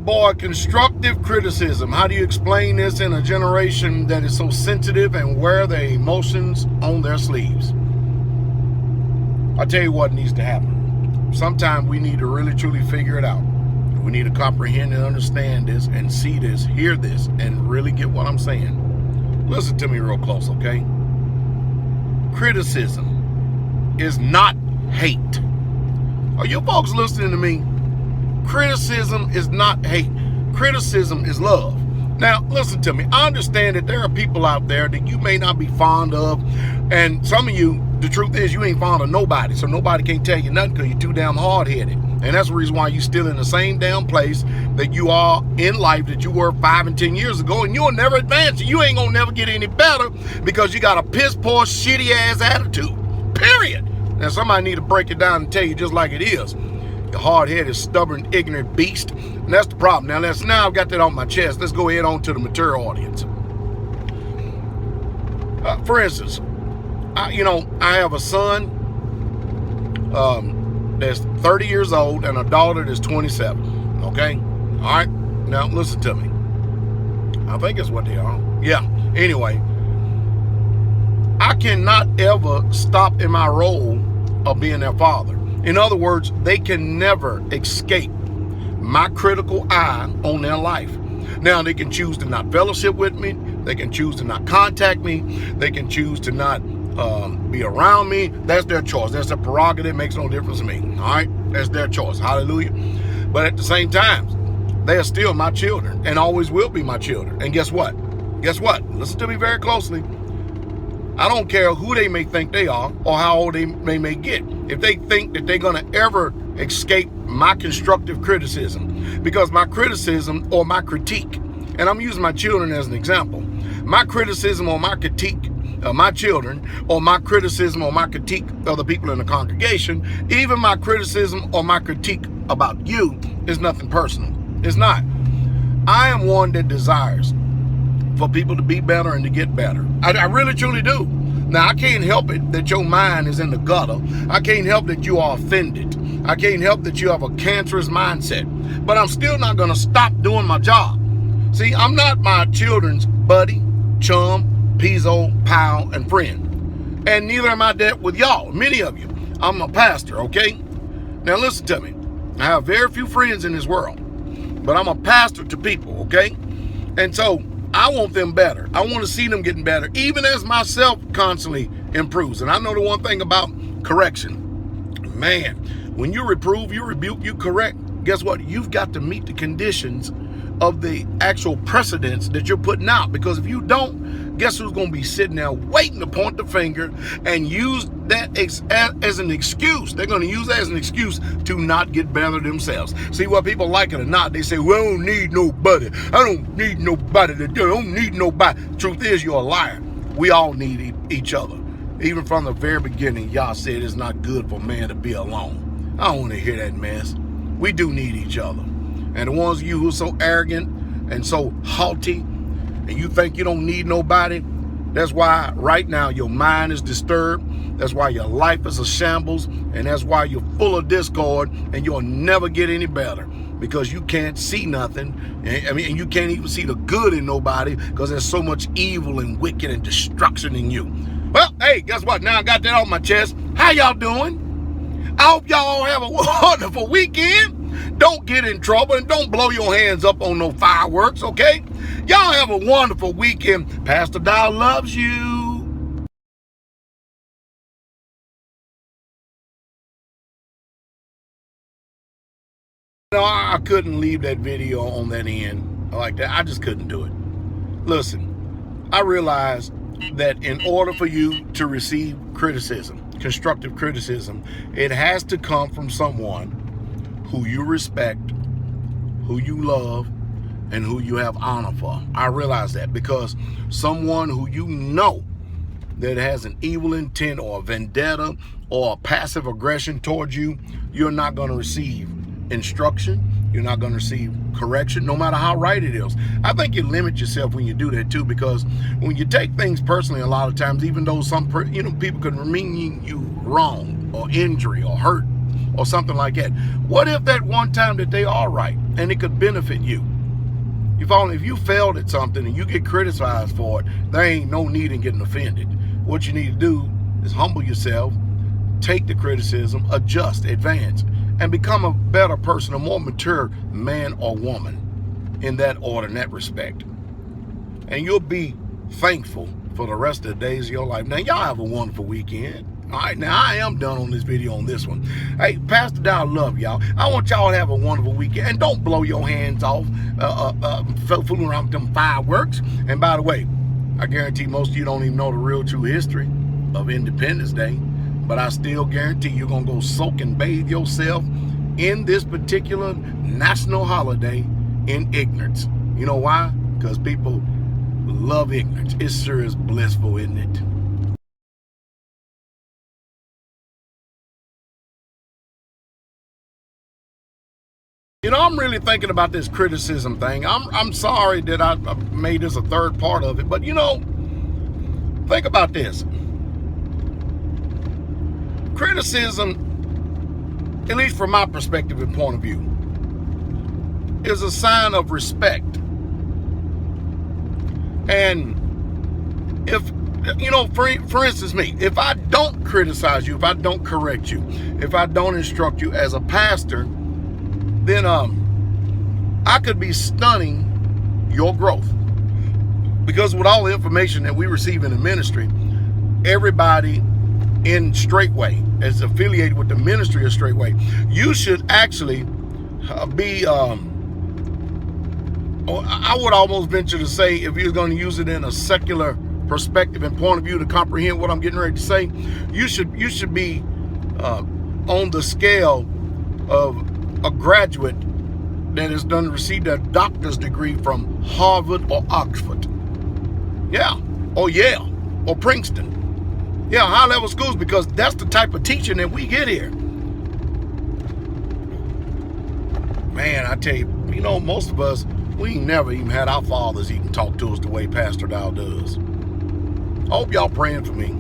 boy, constructive criticism. How do you explain this in a generation that is so sensitive and wear their emotions on their sleeves? I'll tell you what needs to happen. Sometimes we need to really truly figure it out. We need to comprehend and understand this and see this, hear this, and really get what I'm saying. Listen to me real close, okay? Criticism is not hate. Are you folks listening to me? Criticism is not hate. Criticism is love. Now, listen to me. I understand that there are people out there that you may not be fond of, and some of you, the truth is, you ain't fond of nobody, so nobody can't tell you nothing because you're too damn hard-headed. And that's the reason why you're still in the same damn place that you are in life that you were 5 and 10 years ago, and you'll never advance. You ain't gonna never get any better because you got a piss-poor, shitty-ass attitude, period. Now, somebody need to break it down and tell you just like it is. The hard-headed, stubborn, ignorant beast. And that's the problem. Now I've got that on my chest. Let's go ahead on to the mature audience. For instance, I have a son that's 30 years old and a daughter that's 27. Okay? All right? Now, listen to me. I think that's what they are. Yeah. Anyway, I cannot ever stop in my role of being their father. In other words, they can never escape my critical eye on their life. Now, they can choose to not fellowship with me. They can choose to not contact me. They can choose to not be around me. That's their choice. That's their prerogative. It makes no difference to me. All right? That's their choice. Hallelujah. But at the same time, they are still my children and always will be my children. And guess what? Guess what? Listen to me very closely. I don't care who they may think they are or how old they may get. If they think that they're going to ever escape my constructive criticism, because my criticism or my critique, and I'm using my children as an example, my criticism or my critique of my children, or my criticism or my critique of the people in the congregation, even my criticism or my critique about you is nothing personal. It's not. I am one that desires for people to be better and to get better. I really truly do. Now, I can't help it that your mind is in the gutter. I can't help that you are offended. I can't help that you have a cancerous mindset. But I'm still not going to stop doing my job. See, I'm not my children's buddy, chum, pizzo, pal, and friend. And neither am I that with y'all, many of you. I'm a pastor, okay? Now, listen to me. I have very few friends in this world, but I'm a pastor to people, okay? And so I want them better. I want to see them getting better, even as myself constantly improves. And I know the one thing about correction. Man, when you reprove, you rebuke, you correct, guess what? You've got to meet the conditions of the actual precedents that you're putting out. Because if you don't, guess who's going to be sitting there waiting to point the finger and use that as an excuse? They're going to use that as an excuse to not get better themselves. See, what people like it or not, they say, well, I don't need nobody. I don't need nobody to do. I don't need nobody. Truth is, you're a liar. We all need each other. Even from the very beginning, y'all said it's not good for man to be alone. I don't want to hear that mess. We do need each other. And the ones of you who are so arrogant and so haughty and you think you don't need nobody, that's why right now your mind is disturbed. That's why your life is a shambles. And that's why you're full of discord and you'll never get any better because you can't see nothing. And you can't even see the good in nobody because there's so much evil and wicked and destruction in you. Well, hey, guess what? Now I got that off my chest. How y'all doing? I hope y'all have a wonderful weekend. Don't get in trouble and don't blow your hands up on no fireworks, okay? Y'all have a wonderful weekend. PastorDowell loves you. I couldn't leave that video on that end like that. I just couldn't do it. Listen, I realized that in order for you to receive criticism, constructive criticism, it has to come from someone who you respect, who you love, and who you have honor for. I realize that because someone who you know that has an evil intent or a vendetta or a passive aggression towards you, you're not going to receive instruction. You're not going to receive correction, no matter how right it is. I think you limit yourself when you do that too, because when you take things personally, a lot of times, even though some people could mean you wrong or injury or hurt or something like that. What if that one time that they are right and it could benefit you? If you failed at something and you get criticized for it, there ain't no need in getting offended. What you need to do is humble yourself, take the criticism, adjust, advance, and become a better person, a more mature man or woman in that order, in that respect. And you'll be thankful for the rest of the days of your life. Now, y'all have a wonderful weekend. All right, now I am done on this video on this one. Hey, PastorDowell love y'all. I want y'all to have a wonderful weekend. And don't blow your hands off fooling around with them fireworks. And by the way, I guarantee most of you don't even know the real true history of Independence Day. But I still guarantee you're going to go soak and bathe yourself in this particular national holiday in ignorance. You know why? Because people love ignorance. It sure is blissful, isn't it? You know, I'm really thinking about this criticism thing. I'm sorry that I made this a third part of it, but you know, think about this. Criticism, at least from my perspective and point of view, is a sign of respect. And if, you know, for instance, me, if I don't criticize you, if I don't correct you, if I don't instruct you as a pastor, then I could be stunning your growth. Because with all the information that we receive in the ministry, everybody in Straightway is affiliated with the ministry of Straightway. You should actually be, I would almost venture to say, if you're going to use it in a secular perspective and point of view to comprehend what I'm getting ready to say, you should be on the scale of a graduate that has received a doctor's degree from Harvard or Oxford. Yeah, or Yale, or Princeton. Yeah, high-level schools, because that's the type of teaching that we get here. Man, I tell you, you know, most of us, we ain't never even had our fathers even talk to us the way PastorDowell does. I hope y'all praying for me.